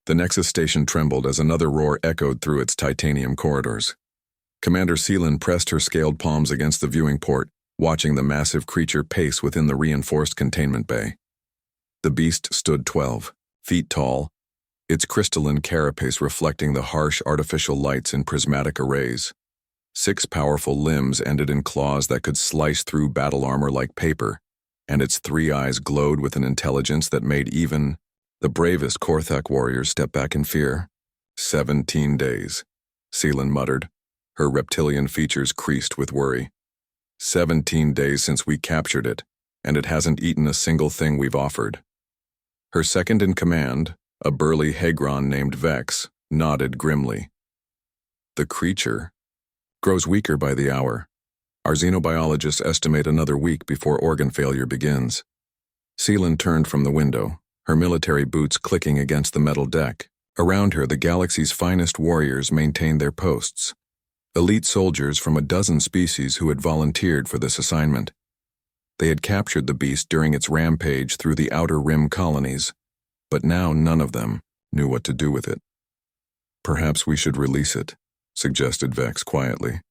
The Nexus station trembled as another roar echoed through its titanium corridors. Commander Seelan pressed her scaled palms against the viewing port, watching the massive creature pace within the reinforced containment bay. The beast stood 12 feet tall, its crystalline carapace reflecting the harsh artificial lights in prismatic arrays. 6 powerful limbs ended in claws that could slice through battle armor like paper, and its 3 eyes glowed with an intelligence that made even the bravest Korthak warriors step back in fear. 17 days, Seelan muttered, her reptilian features creased with worry. 17 days since we captured it, and it hasn't eaten a single thing we've offered. Her second in command, a burly Hagron named Vex, nodded grimly. The creature grows weaker by the hour. Our xenobiologists estimate another week before organ failure begins. Seelan turned from the window, her military boots clicking against the metal deck. Around her, the galaxy's finest warriors maintained their posts. Elite soldiers from a dozen species who had volunteered for this assignment. They had captured the beast during its rampage through the Outer Rim colonies, but now none of them knew what to do with it. Perhaps we should release it, suggested Vex quietly.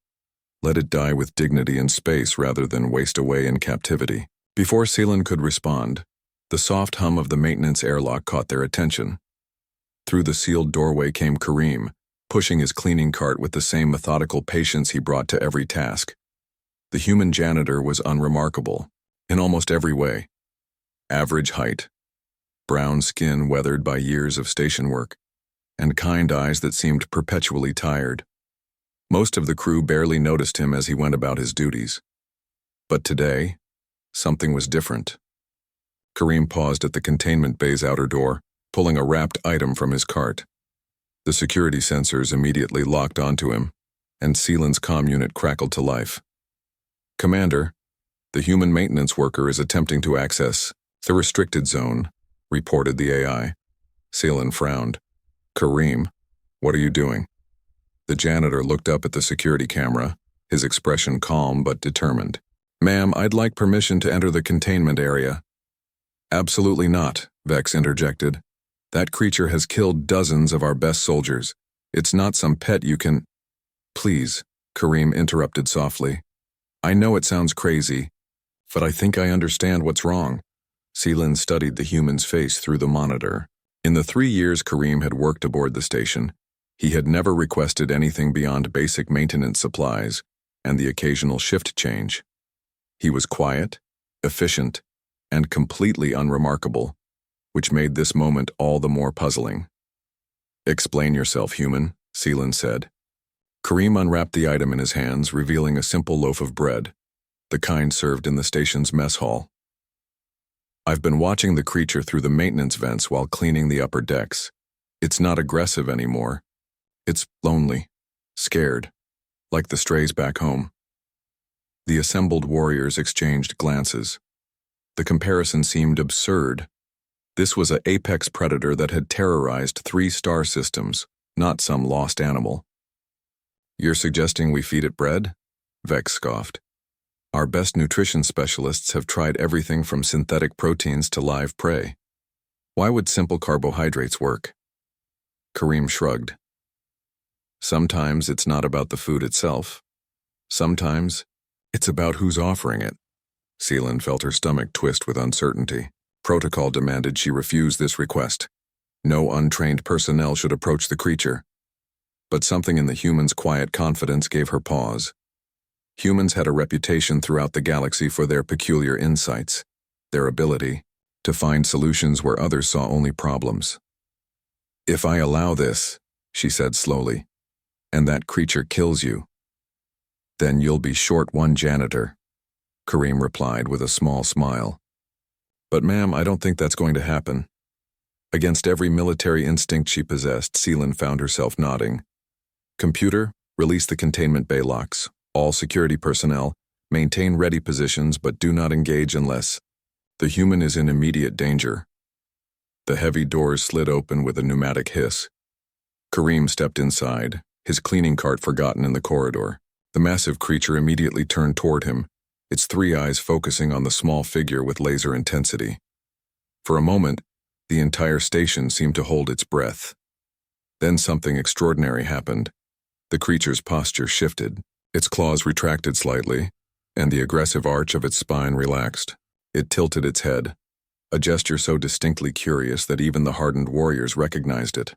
Let it die with dignity in space rather than waste away in captivity. Before Seelan could respond, the soft hum of the maintenance airlock caught their attention. Through the sealed doorway came Kareem, pushing his cleaning cart with the same methodical patience he brought to every task. The human janitor was unremarkable, in almost every way. Average height, brown skin weathered by years of station work, and kind eyes that seemed perpetually tired. Most of the crew barely noticed him as he went about his duties. But today, something was different. Kareem paused at the containment bay's outer door, pulling a wrapped item from his cart. The security sensors immediately locked onto him, and Seelan's comm unit crackled to life. Commander, the human maintenance worker is attempting to access the restricted zone, reported the AI. Seelan frowned. Kareem, what are you doing? The janitor looked up at the security camera, his expression calm but determined. Ma'am, I'd like permission to enter the containment area. Absolutely not, Vex interjected. That creature has killed dozens of our best soldiers. It's not some pet you can— Please, Kareem interrupted softly. I know it sounds crazy, but I think I understand what's wrong. Seelan studied the human's face through the monitor. In the 3 years Kareem had worked aboard the station, he had never requested anything beyond basic maintenance supplies and the occasional shift change. He was quiet, efficient, and completely unremarkable, which made this moment all the more puzzling. Explain yourself, human, Seelan said. Kareem unwrapped the item in his hands, revealing a simple loaf of bread, the kind served in the station's mess hall. I've been watching the creature through the maintenance vents while cleaning the upper decks. It's not aggressive anymore. It's lonely, scared, like the strays back home. The assembled warriors exchanged glances. The comparison seemed absurd. This was an apex predator that had terrorized 3 star systems, not some lost animal. You're suggesting we feed it bread? Vex scoffed. Our best nutrition specialists have tried everything from synthetic proteins to live prey. Why would simple carbohydrates work? Kareem shrugged. Sometimes it's not about the food itself. Sometimes it's about who's offering it. Seelan felt her stomach twist with uncertainty. Protocol demanded she refuse this request. No untrained personnel should approach the creature. But something in the human's quiet confidence gave her pause. Humans had a reputation throughout the galaxy for their peculiar insights, their ability to find solutions where others saw only problems. If I allow this, she said slowly, and that creature kills you, then you'll be short one janitor, Kareem replied with a small smile. But ma'am, I don't think that's going to happen. Against every military instinct she possessed, Seelan found herself nodding. Computer, release the containment bay locks. All security personnel, maintain ready positions but do not engage unless the human is in immediate danger. The heavy doors slid open with a pneumatic hiss. Kareem stepped inside, his cleaning cart forgotten in the corridor. The massive creature immediately turned toward him, its 3 eyes focusing on the small figure with laser intensity. For a moment, the entire station seemed to hold its breath. Then something extraordinary happened. The creature's posture shifted, its claws retracted slightly, and the aggressive arch of its spine relaxed. It tilted its head, a gesture so distinctly curious that even the hardened warriors recognized it.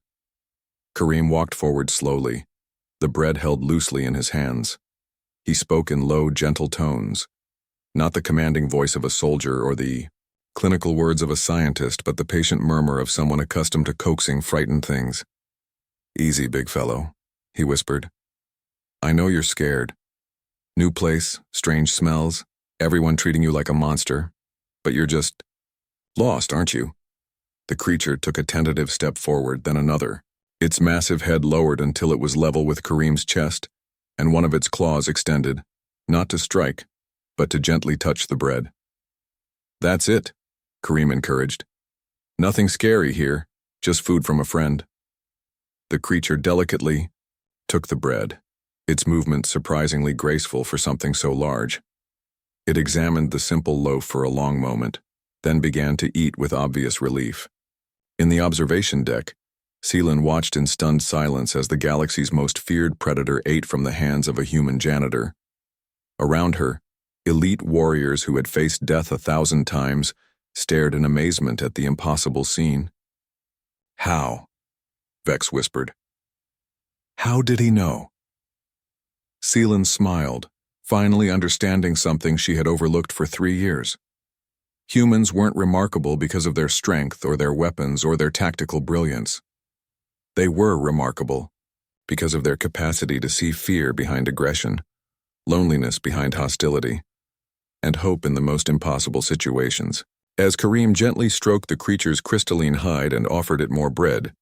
Kareem walked forward slowly, the bread held loosely in his hands. He spoke in low, gentle tones, not the commanding voice of a soldier or the clinical words of a scientist, but the patient murmur of someone accustomed to coaxing frightened things. "Easy, big fellow," he whispered. "I know you're scared. New place, strange smells, everyone treating you like a monster, but you're just lost, aren't you?" The creature took a tentative step forward, then another. Its massive head lowered until it was level with Kareem's chest, and one of its claws extended, not to strike, but to gently touch the bread. "That's it," Kareem encouraged. "Nothing scary here, just food from a friend." The creature delicately took the bread, its movement surprisingly graceful for something so large. It examined the simple loaf for a long moment, then began to eat with obvious relief. In the observation deck, Seelan watched in stunned silence as the galaxy's most feared predator ate from the hands of a human janitor. Around her, elite warriors who had faced death 1,000 times stared in amazement at the impossible scene. "How?" Vex whispered. "How did he know?" Seelan smiled, finally understanding something she had overlooked for 3 years. Humans weren't remarkable because of their strength or their weapons or their tactical brilliance. They were remarkable because of their capacity to see fear behind aggression, loneliness behind hostility, and hope in the most impossible situations. As Kareem gently stroked the creature's crystalline hide and offered it more bread,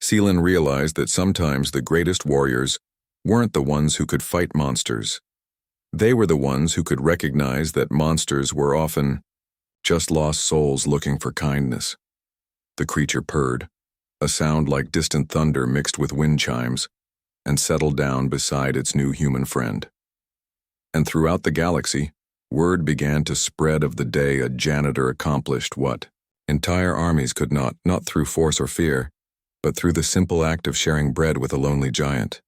Seelan realized that sometimes the greatest warriors weren't the ones who could fight monsters. They were the ones who could recognize that monsters were often just lost souls looking for kindness. The creature purred, a sound like distant thunder mixed with wind chimes, and settled down beside its new human friend. And throughout the galaxy, word began to spread of the day a janitor accomplished what entire armies could not through force or fear, but through the simple act of sharing bread with a lonely giant.